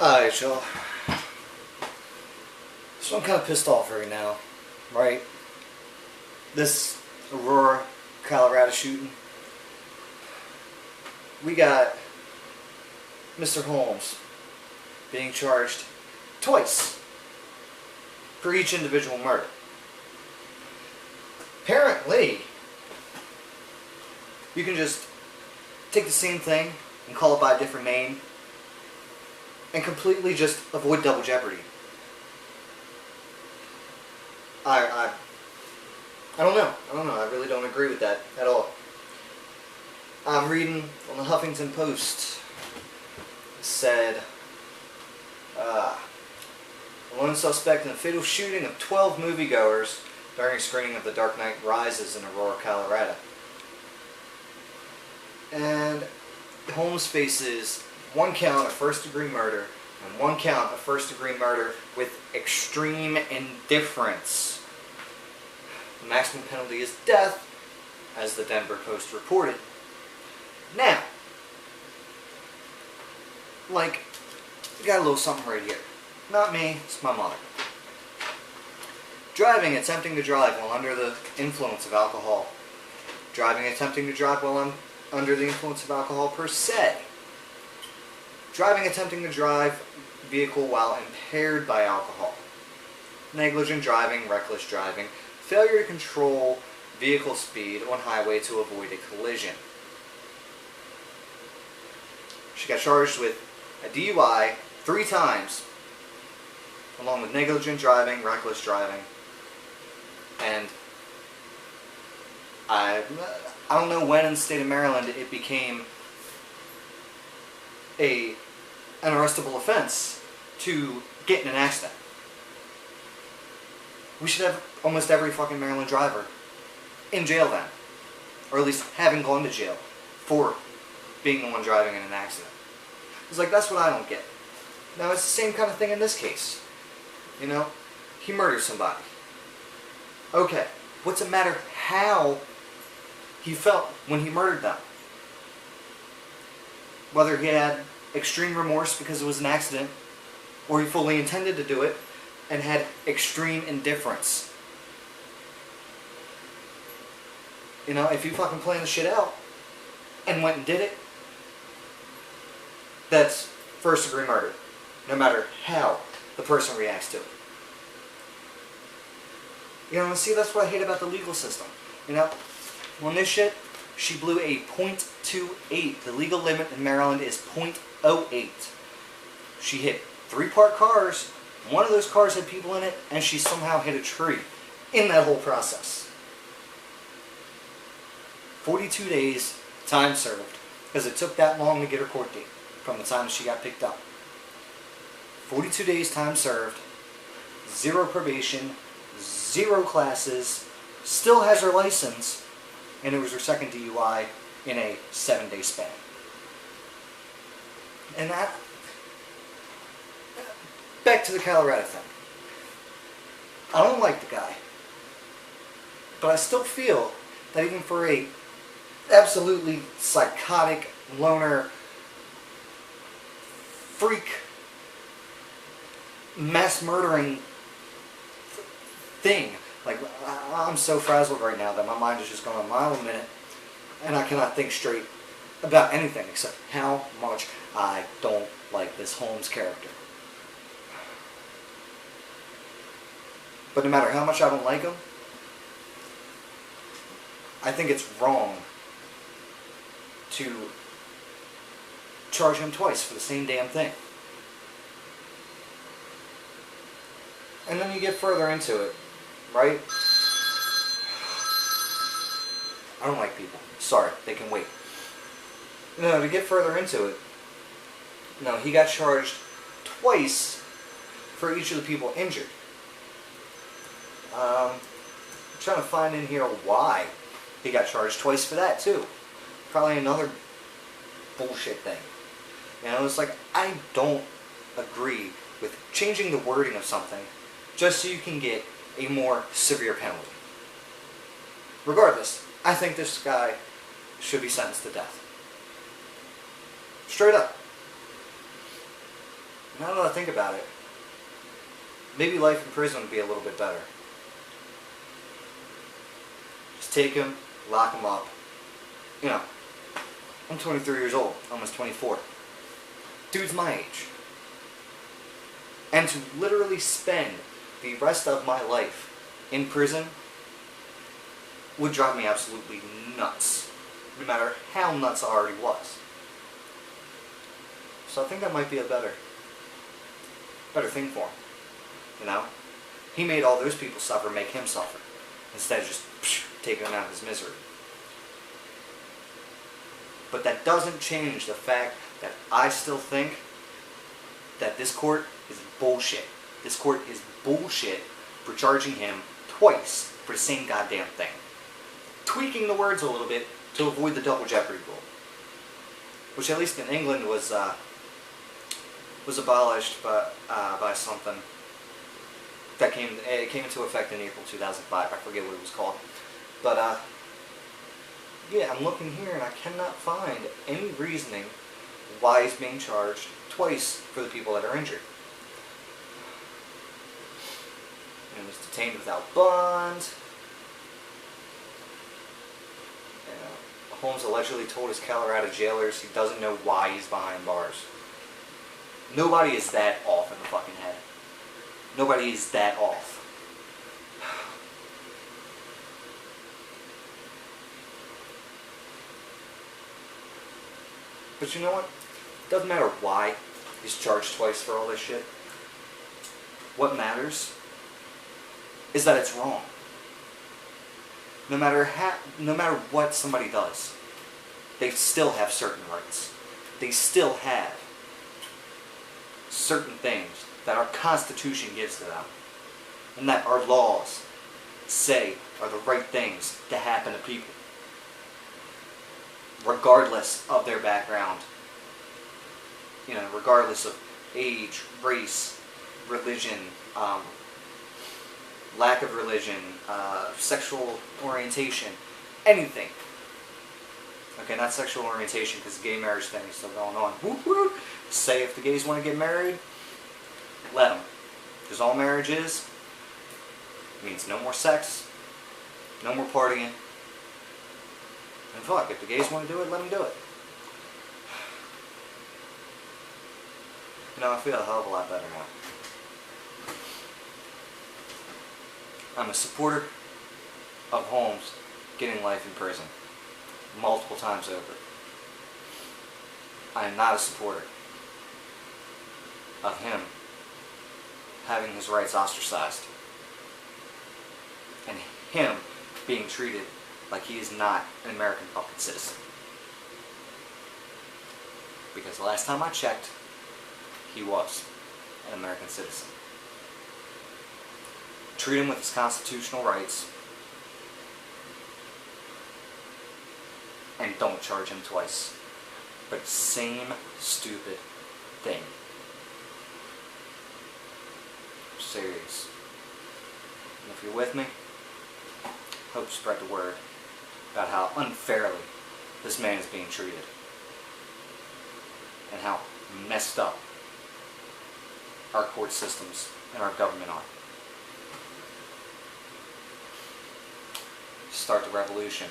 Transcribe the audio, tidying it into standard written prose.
Alright, y'all. So I'm kind of pissed off right now, right? This Aurora, Colorado shooting. We got Mr. Holmes being charged twice for each individual murder. Apparently, you can just take the same thing and call it by a different name and completely just avoid double jeopardy. I don't know. I really don't agree with that at all. I'm reading on the Huffington Post. It said, a lone suspect in a fatal shooting of 12 moviegoers during a screening of The Dark Knight Rises in Aurora, Colorado. And Holmes faces one count of first-degree murder and one count of first-degree murder with extreme indifference. The maximum penalty is death, as the Denver Post reported. Now, like, we got a little something right here. Not me, it's my mother. Driving, attempting to drive while under the influence of alcohol. Driving, attempting to drive while under the influence of alcohol per se. Driving, attempting to drive vehicle while impaired by alcohol. Negligent driving, reckless driving. Failure to control vehicle speed on highway to avoid a collision. She got charged with a DUI 3 times, along with negligent driving, reckless driving, and I don't know when in the state of Maryland it became an arrestable offense to get in an accident. We should have almost every fucking Maryland driver in jail then, or at least having gone to jail for being the one driving in an accident. It's like, that's what I don't get. Now, it's the same kind of thing in this case. You know, he murdered somebody. Okay, what's it matter how he felt when he murdered them? Whether he had extreme remorse because it was an accident, or he fully intended to do it and had extreme indifference. You know, if you fucking planned the shit out and went and did it, that's first degree murder, no matter how the person reacts to it. You know, see, that's what I hate about the legal system. You know, on this shit, she blew a .28. The legal limit in Maryland is .08. She hit 3 parked cars. One of those cars had people in it, and she somehow hit a tree in that whole process. 42 days, time served, because it took that long to get her court date from the time she got picked up. 42 days, time served, 0 probation, 0 classes, still has her license, and it was her second DUI in a 7-day span. And that, back to the Colorado thing. I don't like the guy, but I still feel that even for a absolutely psychotic, loner, freak, mass murdering thing, like, I'm so frazzled right now that my mind is just going a mile a minute, and I cannot think straight about anything except how much I don't like this Holmes character. But no matter how much I don't like him, I think it's wrong to charge him twice for the same damn thing. And then you get further into it, right? I don't like people. Sorry, they can wait. No, to get further into it, no, he got charged twice for each of the people injured. I'm trying to find in here why he got charged twice for that too. Probably another bullshit thing. You know, it's like, I don't agree with changing the wording of something just so you can get a more severe penalty. Regardless, I think this guy should be sentenced to death. Straight up. Now that I think about it, maybe life in prison would be a little bit better. Just take him, lock him up. You know, I'm 23 years old, almost 24. Dude's my age. And to literally spend the rest of my life in prison would drive me absolutely nuts. No matter how nuts I already was. So I think that might be a better thing for him. You know? He made all those people suffer, make him suffer. Instead of just taking him out of his misery. But that doesn't change the fact that I still think that this court is bullshit. This court is bullshit for charging him twice for the same goddamn thing. Tweaking the words a little bit to avoid the double jeopardy rule. Which at least in England was abolished by something that came into effect in April 2005. I forget what it was called. But yeah, I'm looking here and I cannot find any reasoning why he's being charged twice for the people that are injured. He was detained without bond. Holmes allegedly told his Colorado jailers he doesn't know why he's behind bars. Nobody is that off in the fucking head. Nobody is that off. But you know what? It doesn't matter why he's charged twice for all this shit. What matters is that it's wrong. No matter what somebody does, they still have certain rights. They still have certain things that our Constitution gives to them, and that our laws say are the right things to happen to people, regardless of their background. You know, regardless of age, race, religion, lack of religion, sexual orientation, anything. Okay, not sexual orientation, because the gay marriage thing is still going on. Whoop whoop. Say if the gays want to get married, let them. Because all marriage means no more sex, no more partying. And fuck, if the gays want to do it, let them do it. You know, I feel a hell of a lot better now. I'm a supporter of Holmes getting life in prison multiple times over. I am not a supporter of him having his rights ostracized and him being treated like he is not an American fucking citizen. Because the last time I checked, he was an American citizen. Treat him with his constitutional rights, and don't charge him twice. But same stupid thing. I'm serious. And if you're with me, hope you spread the word about how unfairly this man is being treated. And how messed up our court systems and our government are. Start the revolution.